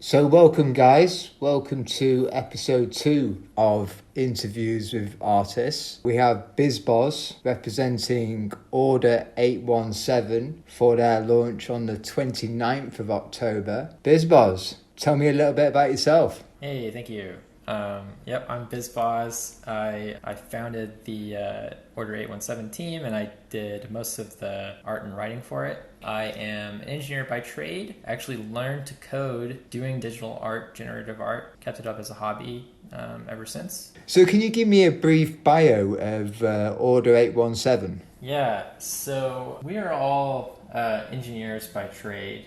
So welcome guys, welcome to episode 2 of Interviews with Artists. We have BizBoz representing Order 817 for their launch on the 29th of October. BizBoz, tell me a little bit about yourself. Hey, thank you. I'm BizBoz. I founded the Order 817 team, and I did most of the art and writing for it. I am an engineer by trade. I actually learned to code doing digital art, generative art, kept it up as a hobby ever since. So can you give me a brief bio of Order 817? Yeah, so we are all engineers by trade.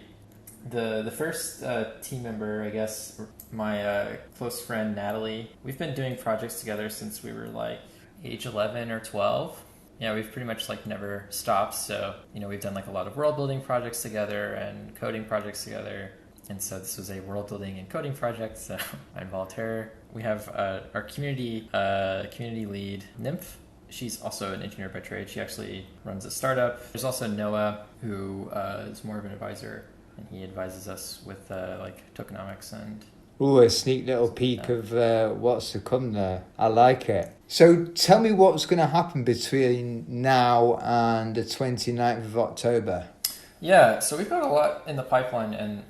The first team member, I guess, my close friend Natalie, we've been doing projects together since we were like age 11 or 12. Yeah, we've pretty much like never stopped. So, we've done like a lot of world building projects together and coding projects together. And so this was a world building and coding project. So I involved her. We have our community lead, Nymph. She's also an engineer by trade. She actually runs a startup. There's also Noah, who is more of an advisor, and he advises us with like tokenomics and... Ooh, a sneak little peek of what's to come there. I like it. So tell me what's going to happen between now and the 29th of October. Yeah, so we've got a lot in the pipeline, and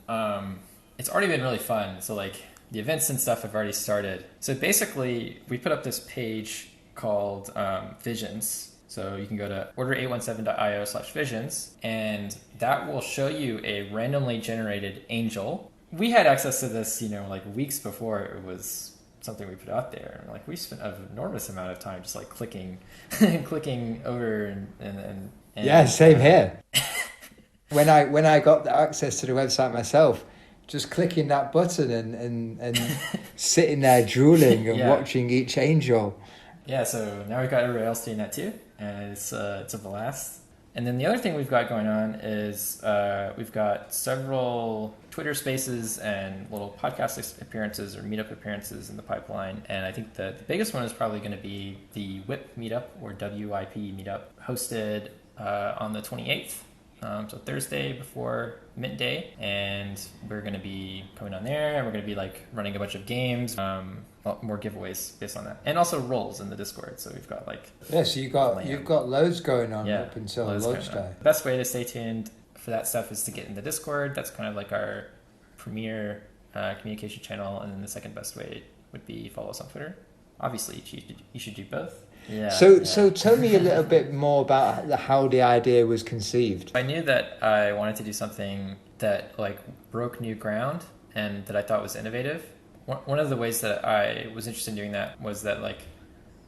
it's already been really fun. So like the events and stuff have already started. So basically, we put up this page called Visions. So you can go to order817.io/visions, and that will show you a randomly generated angel. We had access to this, like weeks before it was something we put out there. Like we spent an enormous amount of time just like clicking over and yeah, same here. When I got the access to the website myself, just clicking that button and sitting there drooling and watching each angel. Yeah, so now we've got everybody else doing that too, and it's a blast. And then the other thing we've got going on is we've got several Twitter spaces and little podcast appearances or meetup appearances in the pipeline. And I think the biggest one is probably going to be the WIP meetup, or WIP meetup, hosted on the 28th. So Thursday before midday, and we're going to be coming on there, and we're going to be like running a bunch of games, more giveaways based on that, and also roles in the Discord. So we've got like so you've got loads going on up until launch day. The best way to stay tuned for that stuff is to get in the Discord. That's kind of like our premier communication channel, and then the second best way would be follow us on Twitter. Obviously, you should do both. Yeah. So tell me a little bit more about how the idea was conceived. I knew that I wanted to do something that like broke new ground and that I thought was innovative. One of the ways that I was interested in doing that was that like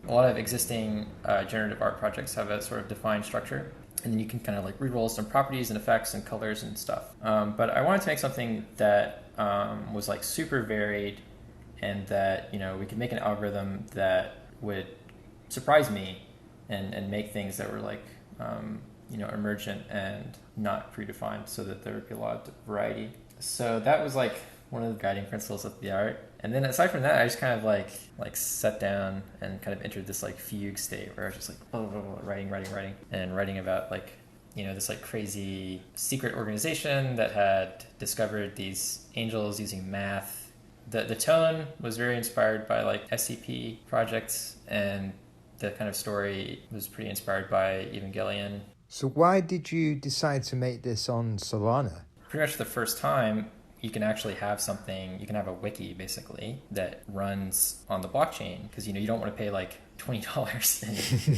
a lot of existing generative art projects have a sort of defined structure, and then you can kind of like re-roll some properties and effects and colors and stuff. But I wanted to make something that was like super varied, and that we could make an algorithm that would surprise me and make things that were like emergent and not predefined, so that there would be a lot of variety. So that was like one of the guiding principles of the art. And then aside from that, I just kind of like sat down and kind of entered this like fugue state where I was just like writing about like this like crazy secret organization that had discovered these angels using math. The tone was very inspired by like SCP projects, and the kind of story was pretty inspired by Evangelion. So why did you decide to make this on Solana? Pretty much the first time you can actually have something, you can have a wiki basically that runs on the blockchain, because you don't want to pay like $20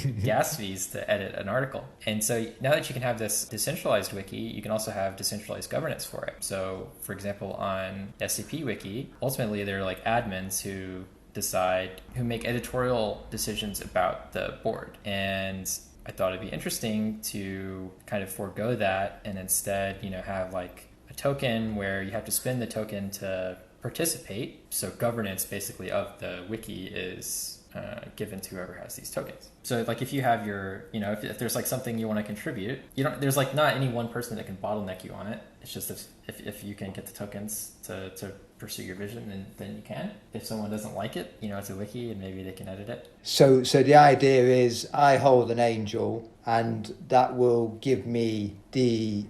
in gas fees to edit an article. And so now that you can have this decentralized wiki, you can also have decentralized governance for it. So for example, on SCP Wiki, ultimately they're like admins who make editorial decisions about the board. And I thought it'd be interesting to kind of forego that and instead, have like a token where you have to spend the token to participate. So governance basically of the wiki is given to whoever has these tokens. So like if you have your, if there's like something you want to contribute, there's like not any one person that can bottleneck you on it. It's just if you can get the tokens to pursue your vision, then you can. If someone doesn't like it, it's a wiki and maybe they can edit it. So the idea is I hold an angel and that will give me the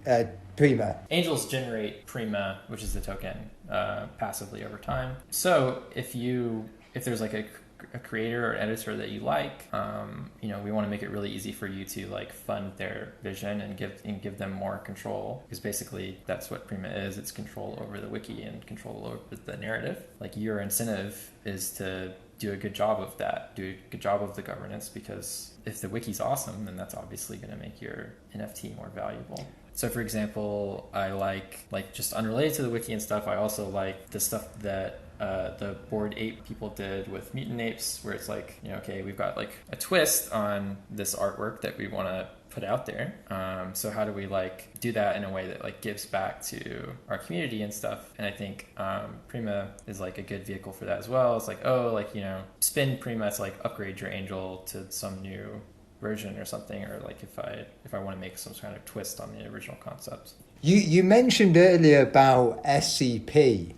Prima. Angels generate Prima, which is the token, passively over time. So if there's like a creator or editor that you like, we want to make it really easy for you to like fund their vision and give them more control, because basically that's what Prima is. It's control over the wiki and control over the narrative. Like, your incentive is to do a good job of that, do a good job of the governance, because if the wiki's awesome, then that's obviously going to make your NFT more valuable. So for example, I like just unrelated to the wiki and stuff, I also like the stuff that the Bored Ape people did with Mutant Apes, where it's like, okay, we've got like a twist on this artwork that we want to put out there. So how do we like do that in a way that like gives back to our community and stuff? And I think Prima is like a good vehicle for that as well. It's like, spin Prima to like upgrade your angel to some new version or something, or like if I want to make some kind of twist on the original concept. You mentioned earlier about SCP.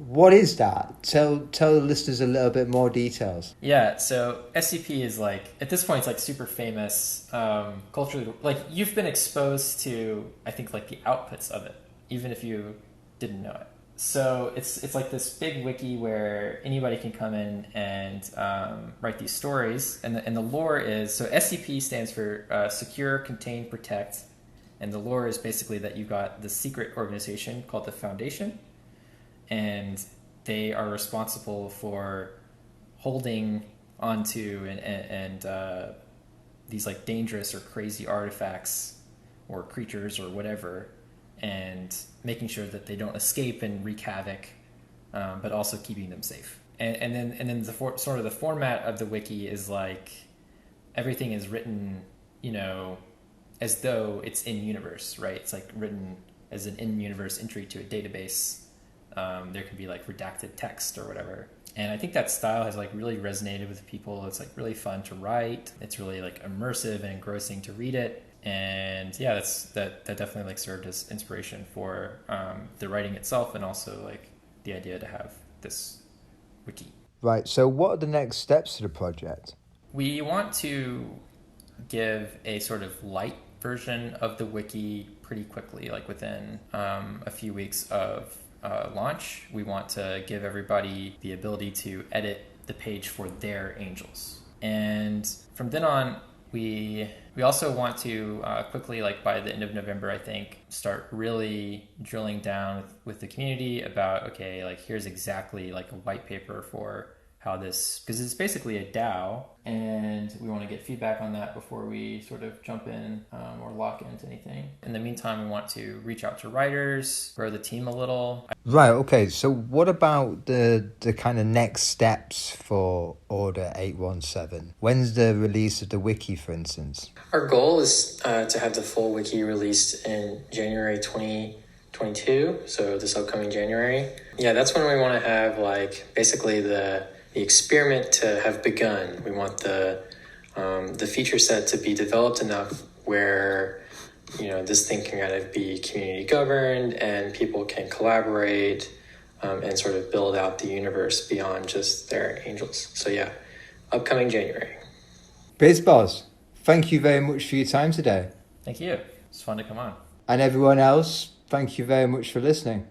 What is that? Tell the listeners a little bit more details. Yeah, so SCP is like, at this point, it's like super famous culturally. Like, you've been exposed to, I think, like the outputs of it, even if you didn't know it. So it's like this big wiki where anybody can come in and write these stories, and the lore is, so SCP stands for Secure, Contain, Protect, and the lore is basically that you've got this secret organization called the Foundation, and they are responsible for holding onto and these like dangerous or crazy artifacts or creatures or whatever, and making sure that they don't escape and wreak havoc, but also keeping them safe. And then sort of the format of the wiki is like, everything is written, as though it's in universe, right? It's like written as an in-universe entry to a database. There can be like redacted text or whatever. And I think that style has like really resonated with people. It's like really fun to write. It's really like immersive and engrossing to read it. And yeah, that definitely like served as inspiration for the writing itself, and also like the idea to have this wiki. Right. So what are the next steps to the project? We want to give a sort of light version of the wiki pretty quickly, like within a few weeks of launch. We want to give everybody the ability to edit the page for their angels. And from then on, we also want to quickly, like by the end of November, I think, start really drilling down with the community about, okay, like here's exactly like a white paper for how this, because it's basically a DAO, and we want to get feedback on that before we sort of jump in or lock into anything. In the meantime, we want to reach out to writers, grow the team a little. Right, okay, so what about the kind of next steps for Order 817? When's the release of the wiki, for instance? Our goal is to have the full wiki released in January 2022, so this upcoming January. Yeah, that's when we want to have like basically the experiment to have begun. We want the feature set to be developed enough where this thing can kind of be community governed and people can collaborate and sort of build out the universe beyond just their angels. So yeah, upcoming January. BizBoss, thank you very much for your time today. Thank you. It's fun to come on. And everyone else, thank you very much for listening.